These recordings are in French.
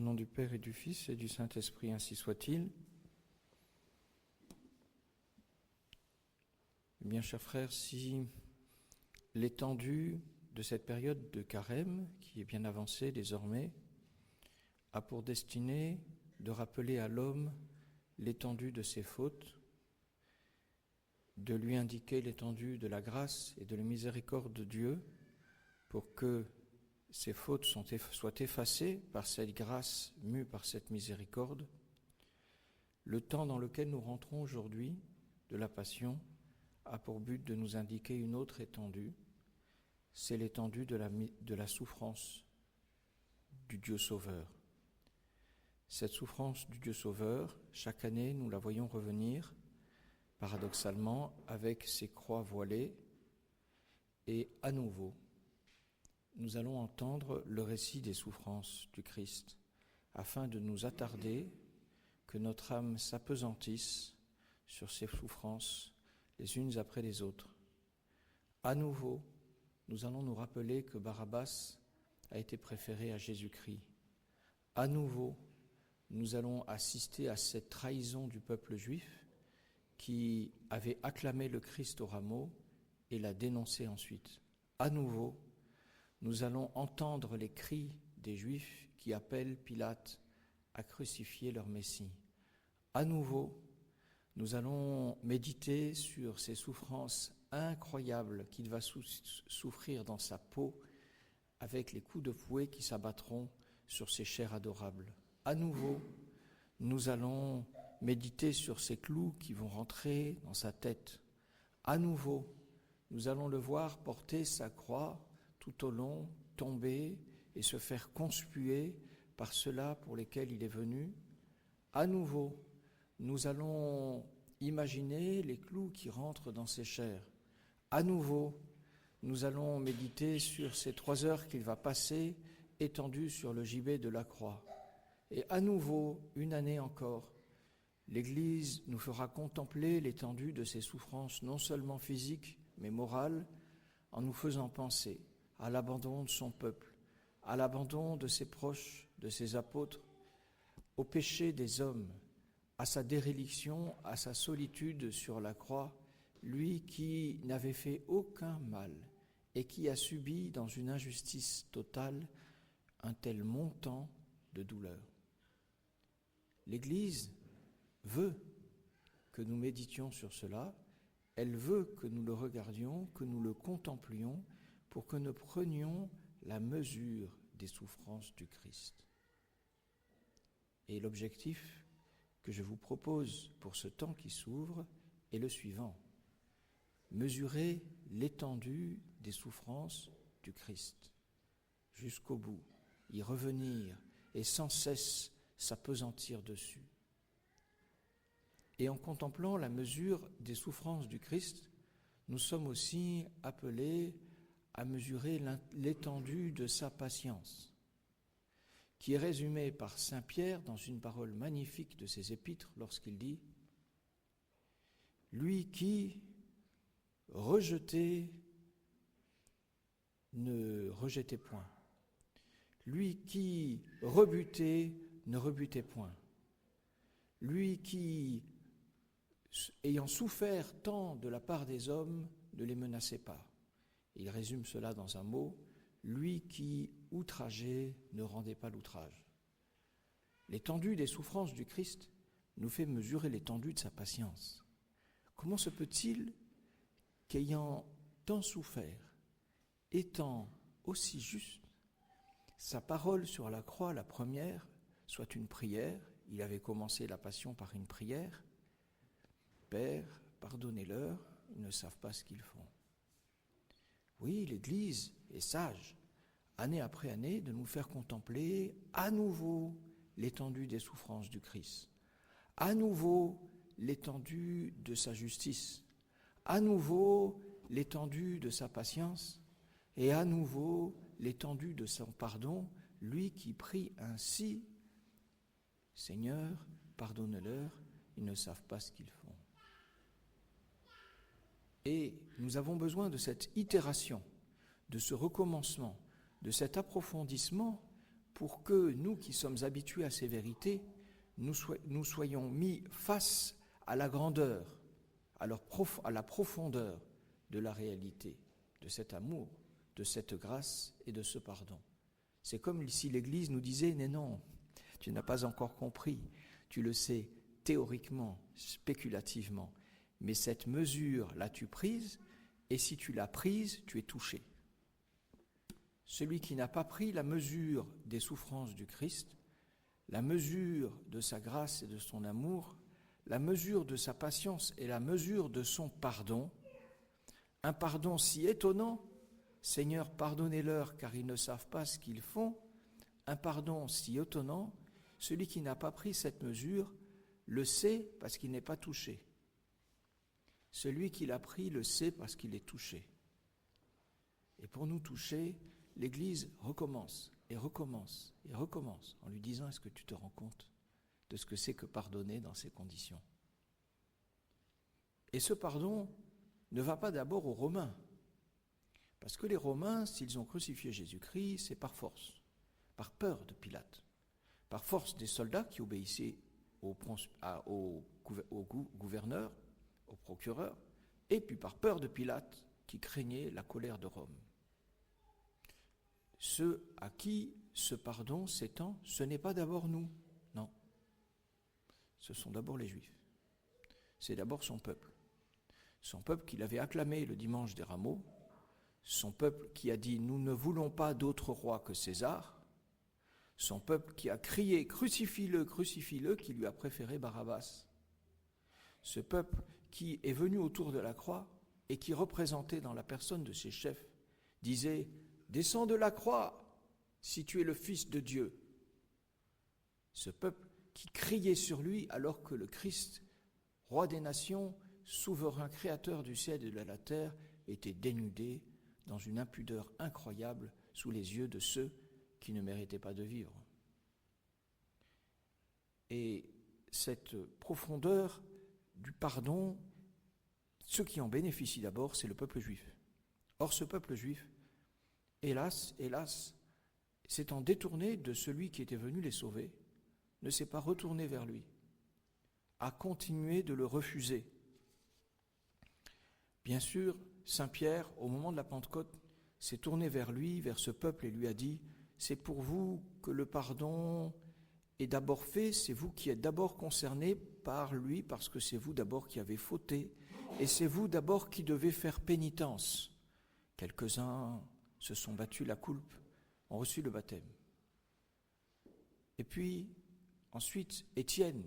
nom du Père et du Fils et du Saint-Esprit, ainsi soit-il. Eh bien, chers frères, si l'étendue de cette période de carême, qui est bien avancée désormais, a pour destinée de rappeler à l'homme l'étendue de ses fautes, de lui indiquer l'étendue de la grâce et de la miséricorde de Dieu pour que ces fautes soient effacées par cette grâce mue par cette miséricorde, le temps dans lequel nous rentrons aujourd'hui de la Passion a pour but de nous indiquer une autre étendue, c'est l'étendue de la souffrance du Dieu Sauveur. Cette souffrance du Dieu Sauveur, chaque année, nous la voyons revenir, paradoxalement, avec ses croix voilées, et à nouveau, nous allons entendre le récit des souffrances du Christ, afin de nous attarder, que notre âme s'apesantisse sur ces souffrances les unes après les autres. À nouveau, nous allons nous rappeler que Barabbas a été préféré à Jésus-Christ. À nouveau, nous allons assister à cette trahison du peuple juif qui avait acclamé le Christ au rameau et l'a dénoncé ensuite. À nouveau, nous allons entendre les cris des Juifs qui appellent Pilate à crucifier leur Messie. À nouveau, nous allons méditer sur ces souffrances incroyables qu'il va souffrir dans sa peau avec les coups de fouet qui s'abattront sur ses chairs adorables. À nouveau, nous allons méditer sur ces clous qui vont rentrer dans sa tête. À nouveau, nous allons le voir porter sa croix tout au long, tomber et se faire conspuer par ceux-là pour lesquels il est venu. À nouveau, nous allons imaginer les clous qui rentrent dans ses chairs. À nouveau, nous allons méditer sur ces 3 heures qu'il va passer étendu sur le gibet de la croix. Et à nouveau, une année encore, l'Église nous fera contempler l'étendue de ses souffrances, non seulement physiques, mais morales, en nous faisant penser à l'abandon de son peuple, à l'abandon de ses proches, de ses apôtres, au péché des hommes, à sa déréliction, à sa solitude sur la croix, lui qui n'avait fait aucun mal et qui a subi dans une injustice totale un tel montant de douleur. L'Église veut que nous méditions sur cela, elle veut que nous le regardions, que nous le contemplions, pour que nous prenions la mesure des souffrances du Christ. Et l'objectif que je vous propose pour ce temps qui s'ouvre est le suivant: mesurer l'étendue des souffrances du Christ jusqu'au bout, y revenir et sans cesse s'appesantir dessus. Et en contemplant la mesure des souffrances du Christ, nous sommes aussi appelés à mesurer l'étendue de sa patience, qui est résumée par saint Pierre dans une parole magnifique de ses épîtres lorsqu'il dit « Lui qui, rejeté, ne rejetait point. Lui qui, rebuté, ne rebutait point. Lui qui, ayant souffert tant de la part des hommes, ne les menaçait pas. » Il résume cela dans un mot, « Lui qui, outragé, ne rendait pas l'outrage. » L'étendue des souffrances du Christ nous fait mesurer l'étendue de sa patience. Comment se peut-il qu'ayant tant souffert, étant aussi juste, sa parole sur la croix, la première, soit une prière? Il avait commencé la passion par une prière. « Père, pardonnez-leur, ils ne savent pas ce qu'ils font. » Oui, l'Église est sage, année après année, de nous faire contempler à nouveau l'étendue des souffrances du Christ, à nouveau l'étendue de sa justice, à nouveau l'étendue de sa patience et à nouveau l'étendue de son pardon, lui qui prie ainsi « Seigneur, pardonne-leur, ils ne savent pas ce qu'ils font. » Et nous avons besoin de cette itération, de ce recommencement, de cet approfondissement pour que nous qui sommes habitués à ces vérités, nous soyons mis face à la grandeur, à la profondeur de la réalité, de cet amour, de cette grâce et de ce pardon. C'est comme si l'Église nous disait « Mais non, tu n'as pas encore compris, tu le sais théoriquement, spéculativement, mais cette mesure l'as-tu prise, et si tu l'as prise, tu es touché. » Celui qui n'a pas pris la mesure des souffrances du Christ, la mesure de sa grâce et de son amour, la mesure de sa patience et la mesure de son pardon, un pardon si étonnant, Seigneur, pardonnez-leur car ils ne savent pas ce qu'ils font, un pardon si étonnant, celui qui n'a pas pris cette mesure le sait parce qu'il n'est pas touché. Celui qui l'a pris le sait parce qu'il est touché. Et pour nous toucher, l'Église recommence et recommence et recommence en lui disant « Est-ce que tu te rends compte de ce que c'est que pardonner dans ces conditions ?» Et ce pardon ne va pas d'abord aux Romains, parce que les Romains, s'ils ont crucifié Jésus-Christ, c'est par force, par peur de Pilate, par force des soldats qui obéissaient au gouverneur, au procureur, et puis par peur de Pilate qui craignait la colère de Rome. Ceux à qui ce pardon s'étend, ce n'est pas d'abord nous, non. Ce sont d'abord les Juifs. C'est d'abord son peuple qu'il avait acclamé le dimanche des Rameaux, son peuple qui a dit « Nous ne voulons pas d'autre roi que César », son peuple qui a crié « Crucifie-le, crucifie-le », qui lui a préféré Barabbas. Ce peuple qui est venu autour de la croix et qui, représenté dans la personne de ses chefs, disait « Descends de la croix si tu es le Fils de Dieu ». Ce peuple qui criait sur lui alors que le Christ, roi des nations, souverain créateur du ciel et de la terre, était dénudé dans une impudeur incroyable sous les yeux de ceux qui ne méritaient pas de vivre. Et cette profondeur du pardon, ceux qui en bénéficient d'abord, c'est le peuple juif. Or, ce peuple juif, hélas, s'étant détourné de celui qui était venu les sauver, ne s'est pas retourné vers lui, a continué de le refuser. Bien sûr, Saint Pierre, au moment de la Pentecôte, s'est tourné vers lui, vers ce peuple, et lui a dit « C'est pour vous que le pardon est d'abord fait, c'est vous qui êtes d'abord concernés par lui, parce que c'est vous d'abord qui avez fauté, et c'est vous d'abord qui devez faire pénitence. » Quelques-uns se sont battus la coulpe, ont reçu le baptême. Et puis, ensuite, Étienne,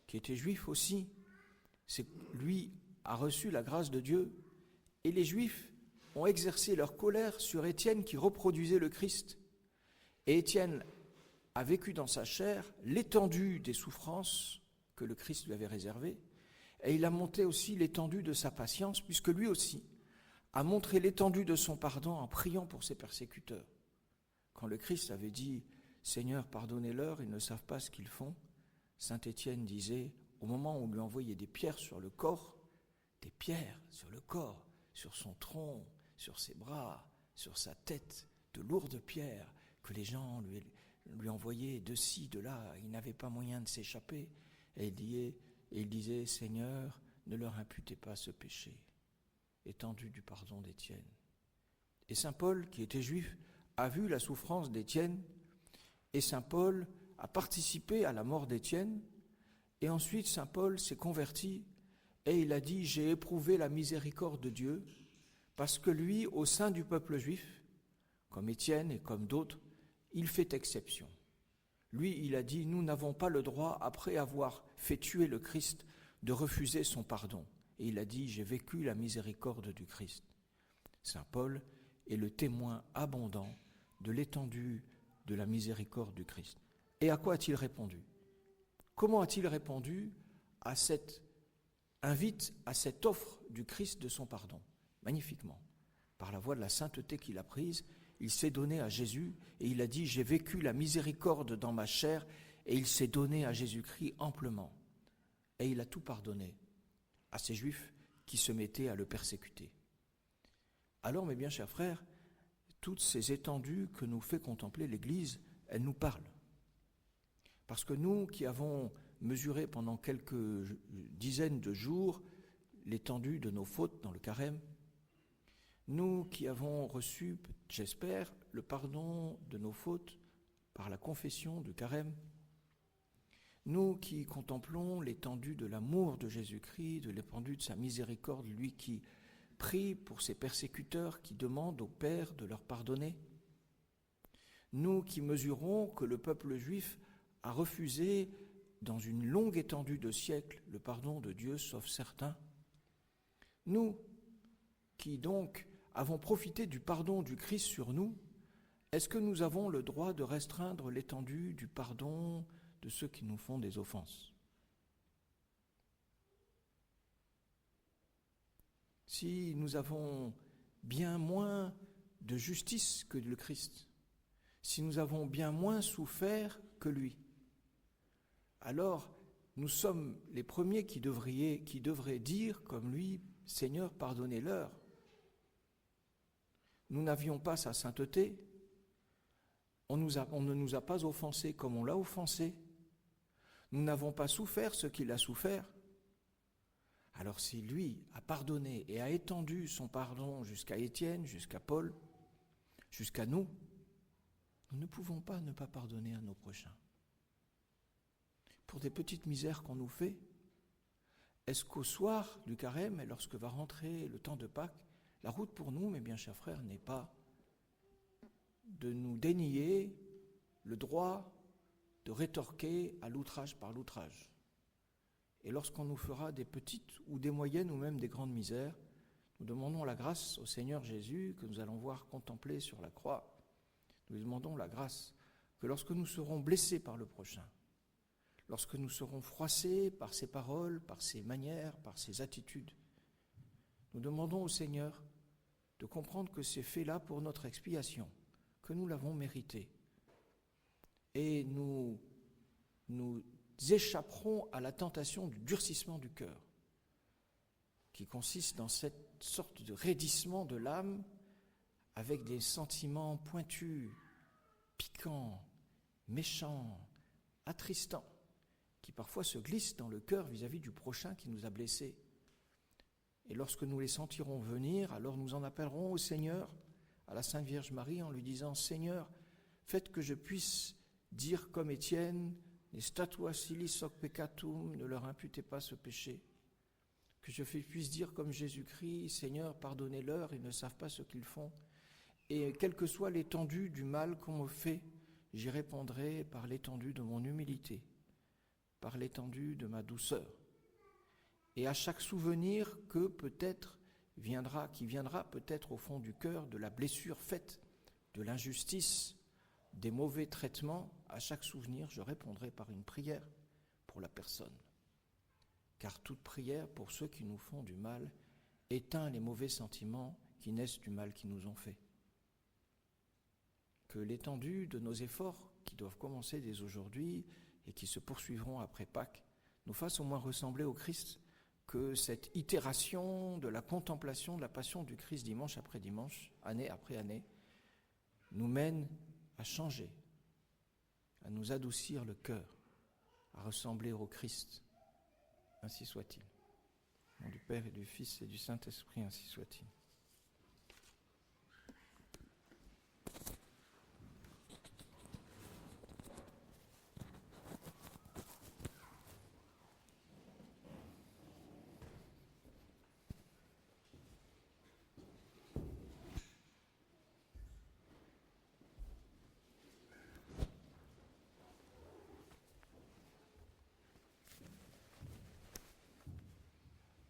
qui était juif aussi, lui a reçu la grâce de Dieu, et les Juifs ont exercé leur colère sur Étienne qui reproduisait le Christ. Et Étienne a vécu dans sa chair l'étendue des souffrances que le Christ lui avait réservées, et il a montré aussi l'étendue de sa patience, puisque lui aussi a montré l'étendue de son pardon en priant pour ses persécuteurs. Quand le Christ avait dit « Seigneur, pardonnez-leur, ils ne savent pas ce qu'ils font », saint Étienne disait, au moment où on lui envoyait des pierres sur le corps, des pierres sur le corps, sur son tronc, sur ses bras, sur sa tête, de lourdes pierres que les gens lui envoyaient de ci, de là, il n'avait pas moyen de s'échapper. Et il disait, Seigneur, ne leur imputez pas ce péché. Étendue du pardon d'Étienne. Et saint Paul, qui était juif, a vu la souffrance d'Étienne, et saint Paul a participé à la mort d'Étienne, et ensuite saint Paul s'est converti, et il a dit, j'ai éprouvé la miséricorde de Dieu, parce que lui, au sein du peuple juif, comme Étienne et comme d'autres, il fait exception. Lui, il a dit, nous n'avons pas le droit, après avoir fait tuer le Christ, de refuser son pardon. Et il a dit, j'ai vécu la miséricorde du Christ. Saint Paul est le témoin abondant de l'étendue de la miséricorde du Christ. Et à quoi a-t-il répondu ? Comment a-t-il répondu à cette offre du Christ de son pardon ? Magnifiquement. Par la voie de la sainteté qu'il a prise, il s'est donné à Jésus et il a dit « J'ai vécu la miséricorde dans ma chair » et il s'est donné à Jésus-Christ amplement. Et il a tout pardonné à ces Juifs qui se mettaient à le persécuter. Alors, mes bien chers frères, toutes ces étendues que nous fait contempler l'Église, elle nous parle. Parce que nous qui avons mesuré pendant quelques dizaines de jours l'étendue de nos fautes dans le carême, nous qui avons reçu, j'espère, le pardon de nos fautes par la confession du carême, nous qui contemplons l'étendue de l'amour de Jésus-Christ, de l'étendue de sa miséricorde, lui qui prie pour ses persécuteurs, qui demande au Père de leur pardonner, nous qui mesurons que le peuple juif a refusé dans une longue étendue de siècles le pardon de Dieu, sauf certains, nous qui donc avons profité du pardon du Christ sur nous, est-ce que nous avons le droit de restreindre l'étendue du pardon de ceux qui nous font des offenses? Si nous avons bien moins de justice que le Christ, si nous avons bien moins souffert que lui, alors nous sommes les premiers qui devraient dire comme lui, « Seigneur, pardonnez-leur ». Nous n'avions pas sa sainteté, on ne nous a pas offensés comme on l'a offensé, nous n'avons pas souffert ce qu'il a souffert. Alors si lui a pardonné et a étendu son pardon jusqu'à Étienne, jusqu'à Paul, jusqu'à nous, nous ne pouvons pas ne pas pardonner à nos prochains. Pour des petites misères qu'on nous fait, est-ce qu'au soir du carême, et lorsque va rentrer le temps de Pâques, la route pour nous, mes bien chers frères, n'est pas de nous dénier le droit de rétorquer à l'outrage par l'outrage. Et lorsqu'on nous fera des petites ou des moyennes ou même des grandes misères, nous demandons la grâce au Seigneur Jésus que nous allons voir contempler sur la croix. Nous lui demandons la grâce que lorsque nous serons blessés par le prochain, lorsque nous serons froissés par ses paroles, par ses manières, par ses attitudes, nous demandons au Seigneur de comprendre que c'est fait là pour notre expiation, que nous l'avons mérité. Et nous échapperons à la tentation du durcissement du cœur, qui consiste dans cette sorte de raidissement de l'âme avec des sentiments pointus, piquants, méchants, attristants, qui parfois se glissent dans le cœur vis-à-vis du prochain qui nous a blessés. Et lorsque nous les sentirons venir, alors nous en appellerons au Seigneur, à la Sainte Vierge Marie, en lui disant « Seigneur, faites que je puisse dire comme Étienne, les statua silis hoc peccatum, ne leur imputez pas ce péché. Que je puisse dire comme Jésus-Christ, Seigneur, pardonnez-leur, ils ne savent pas ce qu'ils font. Et quelle que soit l'étendue du mal qu'on me fait, j'y répondrai par l'étendue de mon humilité, par l'étendue de ma douceur. Et à chaque souvenir que peut-être qui viendra peut-être au fond du cœur de la blessure faite, de l'injustice, des mauvais traitements, à chaque souvenir, je répondrai par une prière pour la personne. Car toute prière pour ceux qui nous font du mal éteint les mauvais sentiments qui naissent du mal qu'ils nous ont fait. Que l'étendue de nos efforts, qui doivent commencer dès aujourd'hui et qui se poursuivront après Pâques, nous fasse au moins ressembler au Christ, que cette itération de la contemplation de la passion du Christ dimanche après dimanche, année après année, nous mène à changer, à nous adoucir le cœur, à ressembler au Christ. Ainsi soit-il. Au nom du Père et du Fils et du Saint-Esprit, ainsi soit-il.